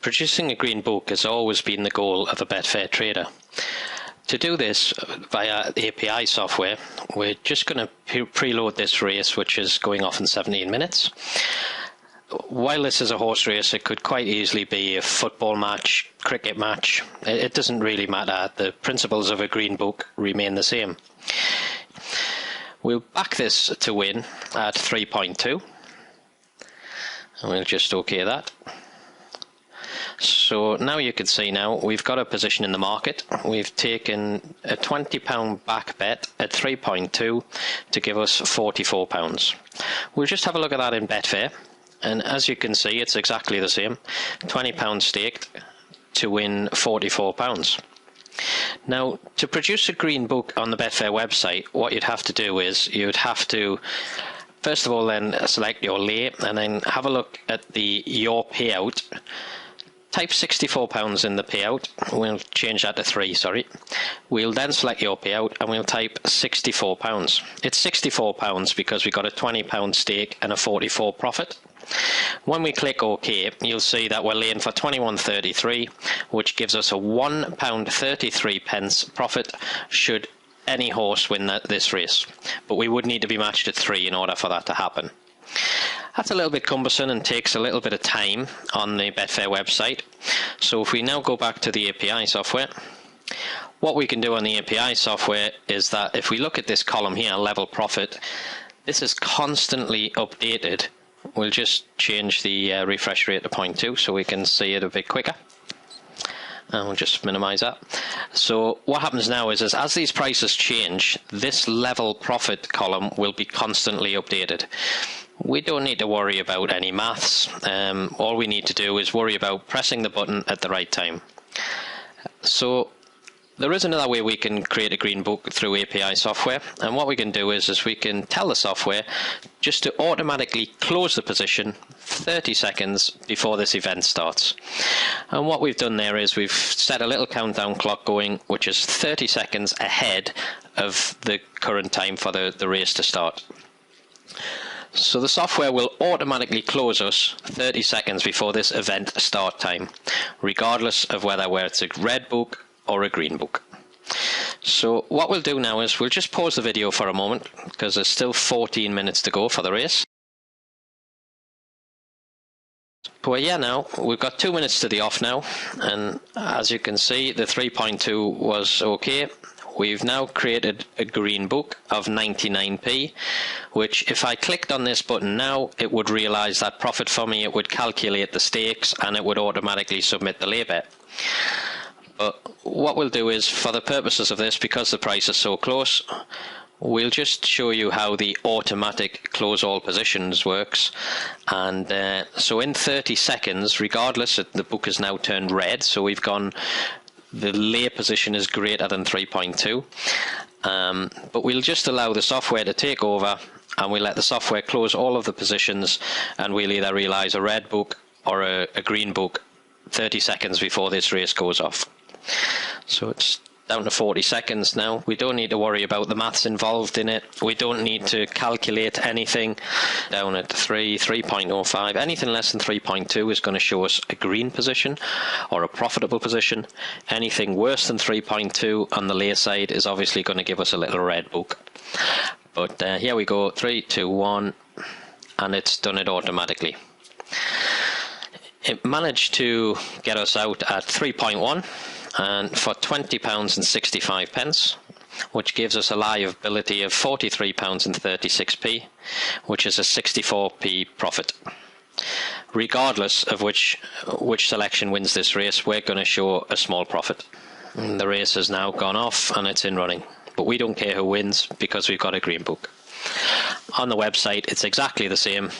Producing a green book has always been the goal of a Betfair trader. To do this via API software, we're just going to preload this race, which is going off in 17 minutes. While this is a horse race, it could quite easily be a football match, cricket match. It doesn't really matter. The principles of a green book remain the same. We'll back this to win at 3.2. And we'll just OK that. So now you can see now we've got a position in the market. We've taken a £20 back bet at 3.2 to give us £44. We'll just have a look at that in Betfair, and as you can see it's exactly the same. £20 staked to win £44. Now, to produce a green book on the Betfair website, what you'd have to do is you'd have to first of all then select your lay and then have a look at your payout. Type £64 in the payout. We'll change that to 3, sorry. We'll then select your payout and we'll type £64. It's £64 because we got a £20 stake and a 44 profit. When we click OK, you'll see that we're laying for 21.33, which gives us a £1.33 profit should any horse win this race. But we would need to be matched at 3 in order for that to happen. That's a little bit cumbersome and takes a little bit of time on the Betfair website. So if we now go back to the API software, what we can do on the API software is that if we look at this column here, level profit, this is constantly updated. We'll just change the refresh rate to 0.2 so we can see it a bit quicker. And we'll just minimize that. So what happens now is as these prices change, this level profit column will be constantly updated. We don't need to worry about any maths. All we need to do is worry about pressing the button at the right time. So there is another way we can create a green book through API software, and what we can do is we can tell the software just to automatically close the position 30 seconds before this event starts. And what we've done there is we've set a little countdown clock going, which is 30 seconds ahead of the current time for the race to start. So the software will automatically close us 30 seconds before this event start time, regardless of whether it's a red book or a green book. So what we'll do now is we'll just pause the video for a moment because there's still 14 minutes to go for the race. But yeah, now we've got 2 minutes to the off now, and as you can see the 3.2 was okay. We've now created a green book of 99p, which if I clicked on this button now, it would realise that profit for me, it would calculate the stakes and it would automatically submit the lay bet. But what we'll do is, for the purposes of this, because the price is so close, we'll just show you how the automatic close all positions works. And so in 30 seconds, regardless, the book is now turned red, so we've gone, the lay position is greater than 3.2. But we'll just allow the software to take over, and we'll let the software close all of the positions, and we'll either realise a red book or a green book 30 seconds before this race goes off. So it's down to 40 seconds now. We don't need to worry about the maths involved in it. We don't need to calculate anything. Down at 3.05, anything less than 3.2 is going to show us a green position or a profitable position. Anything worse than 3.2 on the lay side is obviously going to give us a little red book. But here we go, 3, 2, 1, and it's done it automatically. It managed to get us out at 3.1 and for £20.65, which gives us a liability of £43.36, which is a 64p profit. Regardless of which selection wins this race, we're going to show a small profit. And the race has now gone off and it's in running, but we don't care who wins because we've got a green book. On the website it's exactly the same.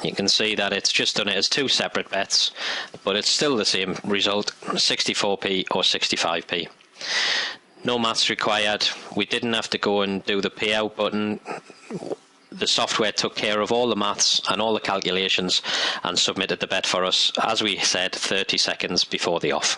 You can see that it's just done it as 2 separate bets, but it's still the same result, 64p or 65p. No maths required. We didn't have to go and do the payout button. The software took care of all the maths and all the calculations and submitted the bet for us, as we said, 30 seconds before the off.